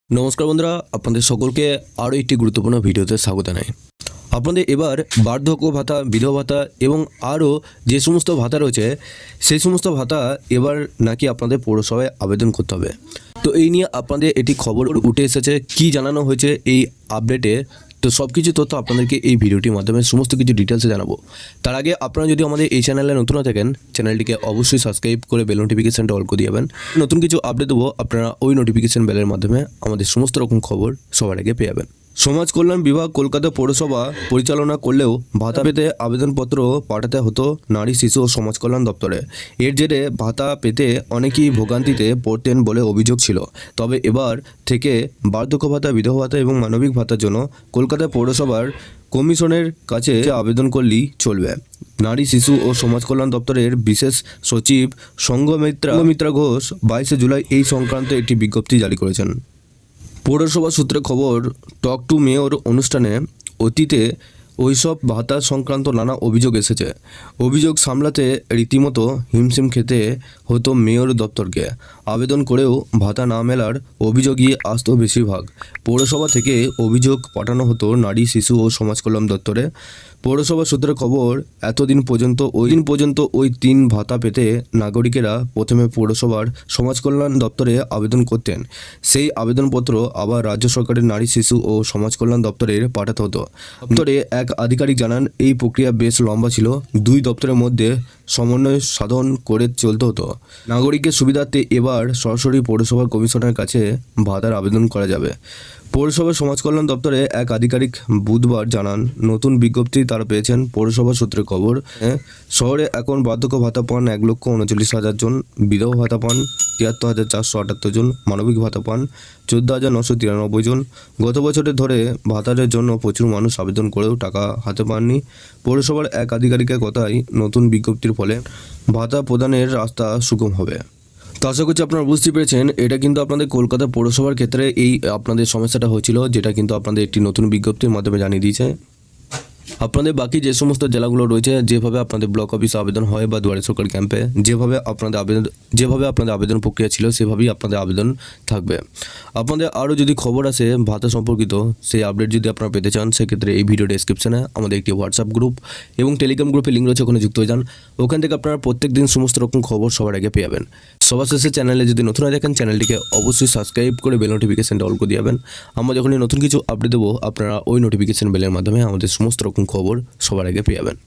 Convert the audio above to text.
নমস্কার বন্ধুরা, আপনাদের সকলকে আরও একটি গুরুত্বপূর্ণ ভিডিওতে স্বাগত জানাই। আপনাদের এবার বার্ধক্য ভাতা, বিধবা ভাতা এবং আরও যে সমস্ত ভাতা রয়েছে সেই সমস্ত ভাতা এবার নাকি আপনাদের পৌরসভায় আবেদন করতে হবে। তো এই নিয়ে আপনাদের এটি খবর উঠে এসেছে, কি জানানো হয়েছে এই আপডেটে। তো সব কিছু তথ্য আপনাদেরকে এই ভিডিওটির মাধ্যমে সমস্ত কিছু ডিটেলসে জানাবো। তার আগে আপনারা যদি আমাদের এই চ্যানেলে নতুন হয়ে থাকেন, চ্যানেলটিকে অবশ্যই সাবস্ক্রাইব করে বেল নোটিফিকেশানটা অল করে দিবেন। নতুন কিছু আপডেট দেবো, আপনারা ওই নোটিফিকেশান বেলের মাধ্যমে আমাদের সমস্ত রকম খবর সবার আগে পেয়ে যাবেন। সমাজ কল্যাণ বিভাগ কলকাতা পৌরসভা পরিচালনা করলেও ভাতা পেতে আবেদনপত্র পাঠাতে হতো নারী, শিশু ও সমাজ কল্যাণ দপ্তরে। এর জেরে ভাতা পেতে অনেকেই ভোগান্তিতে পড়তেন বলে অভিযোগ ছিল। তবে এবার থেকে বার্ধক্য ভাতা, বিধবা ভাতা এবং মানবিক ভাতার জন্য কলকাতা পৌরসভার কমিশনের কাছে আবেদন করলেই চলবে। নারী, শিশু ও সমাজ কল্যাণ দপ্তরের বিশেষ সচিব সঙ্গমিত্রা ঘোষ 22 জুলাই এই সংক্রান্ত একটি বিজ্ঞপ্তি জারি করেছেন। পৌরসভা সূত্রে খবর, টক টু মেয়র অনুষ্ঠানে অতীতে ওইসব ভাতা সংক্রান্ত নানা অভিযোগ এসেছে। অভিযোগ সামলাতে রীতিমতো হিমশিম খেতে হতো মেয়র দপ্তরকে। আবেদন করেও ভাতা না মেলার অভিযোগই আসতো বেশিরভাগ। পৌরসভা থেকে অভিযোগ পাঠানো হতো নারী, শিশু ও সমাজ কল্যাণ দপ্তরে। পৌরসভা সূত্রে খবর, এতদিন পর্যন্ত ওই 3 ভাতা পেতে নাগরিকেরা প্রথমে পৌরসভার সমাজ কল্যাণ দপ্তরে আবেদন করতেন। সেই আবেদনপত্র আবার রাজ্য সরকারের নারী, শিশু ও সমাজ কল্যাণ দপ্তরের পাঠাতে হতো। দপ্তরে এক আধিকারিক জানান, এই প্রক্রিয়া বেশ লম্বা ছিল। 2 দপ্তরের মধ্যে সমন্বয় সাধন করে চলতে হতো। নাগরিকের সুবিধার্থে এবার সরাসরি পৌরসভার কমিশনের কাছে ভাতার আবেদন করা যাবে। পৌরসভার সমাজ কল্যাণ দপ্তরে এক আধিকারিক বুধবার জানান, নতুন বিজ্ঞপ্তি তারা পেয়েছেন। পৌরসভা সূত্রে খবর, শহরে এখন বার্ধক্য ভাতা পান 1,39,000 জন, বিধবা ভাতা পান 73,478 জন, মানবিক ভাতা পান 14,993 জন। গত বছরে ধরে ভাতারের জন্য প্রচুর মানুষ আবেদন করেও টাকা হাতে পাননি। পৌরসভার এক আধিকারিকের কথায়, নতুন বিজ্ঞপ্তির ফলে ভাতা প্রদানের রাস্তা সুগম হবে। তো আশা করছি আপনারা বুঝতে পেরেছেন, এটা কিন্তু আপনাদের কলকাতা পৌরসভার ক্ষেত্রে এই আপনাদের সমস্যাটা হয়েছিল, যেটা কিন্তু আপনাদের একটি নতুন বিজ্ঞপ্তির মাধ্যমে জানিয়ে দিয়েছে। আপনাদের বাকি যে সমস্ত জেলাগুলো রয়েছে, যেভাবে আপনাদের ব্লক অফিসে আবেদন হয় বা দুয়ারে সরকার ক্যাম্পে যেভাবে আপনাদের আবেদন প্রক্রিয়া ছিল, সেভাবেই আপনাদের আবেদন থাকবে। আপনাদের আরও যদি খবর আসে ভাতা সম্পর্কিত, সেই আপডেট যদি আপনারা পেতে চান, সেক্ষেত্রে এই ভিডিও ডেসক্রিপশনে আমাদের একটি হোয়াটসঅ্যাপ গ্রুপ এবং টেলিগ্রাম গ্রুপের লিঙ্ক রয়েছে, ওখানে যুক্ত হয়ে যান। ওখান থেকে আপনারা প্রত্যেক দিন সমস্ত রকম খবর সবার আগে পেয়ে যাবেন। সবার শেষে চ্যানেলে যদি নতুন হয়ে দেখেন, চ্যানেলটিকে অবশ্যই সাবস্ক্রাইব করে বেল নোটিফিকেশানটা অল করে দিবেন। আমরা যখনই নতুন কিছু আপডেট দেবো, আপনারা ওই নোটিফিকেশান বেলের মাধ্যমে আমাদের সমস্ত রকম খবর সবার আগে পেয়ে যাবেন।